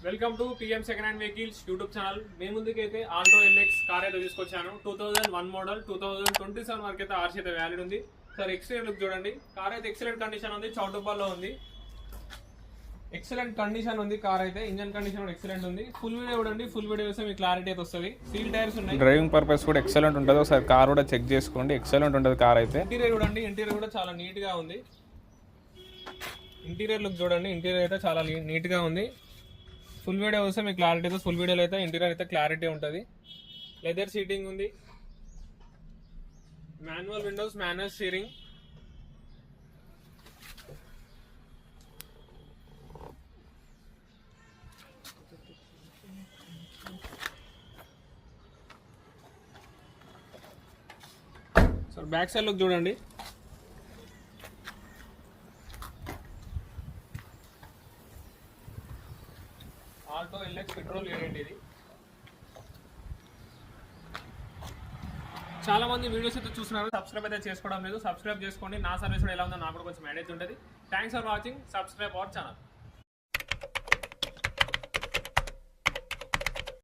Welcome to PM second hand vehicles YouTube channel. మీ ముందుకైతే Alto LX car అయితే తీసుకొచ్చాను. 2001 మోడల్ 2027 వరకు అయితే ఆర్సీ అయితే వ్యాలిడ్ ఉంది. సార్ ఎక్స్టీరియర్ లుక్ చూడండి. కార్ అయితే ఎక్సలెంట్ కండిషన్ ఉంది, చౌటుపాల్లో ఉంది. ఎక్సలెంట్ కండిషన్ ఉంది కార్ అయితే. ఇంజన్ కండిషన్ కూడా ఎక్సలెంట్ ఉంది. ఫుల్ వీడియో చూడండి, ఫుల్ వీడియో చూస్తే మీకు క్లారిటీ అయితే వస్తుంది. సీల్ టైర్స్ ఉన్నాయి. డ్రైవింగ్ పర్పస్ కూడా ఎక్సలెంట్ ఉంటుంది. ఒకసారి కార్ కూడా చెక్ చేసుకోండి, ఎక్సలెంట్ ఉంటుంది కార్ అయితే. ఇంటీరియర్ చూడండి, ఇంటీరియర్ కూడా చాలా నీట్ గా ఉంది. ఇంటీరియర్ లుక్ చూడండి, ఇంటీరియర్ అయితే చాలా నీట్ గా ఉంది. ఫుల్ వీడియో వస్తే మీకు క్లారిటీ అయితే, ఫుల్ వీడియోలో అయితే ఇంటీరియర్ అయితే క్లారిటీ ఉంటుంది. లెదర్ సీటింగ్ ఉంది, manual Windows, manual steering. So back side look చూడండి. ఆల్టో ఎల్ఎక్స్ పెట్రోల్ వేరియంట్ ఇది. చాలా మంది వీడియోస్ అయితే చూస్తున్నారు, సబ్స్క్రైబ్ అయితే చేసుకోవడం లేదు. సబ్స్క్రైబ్ చేసుకోండి. నా సర్వీస్ కూడా ఎలా ఉందో నాకు కూడా కొంచెం ఐడియా ఉంటుంది. Thanks for watching. Subscribe our channel.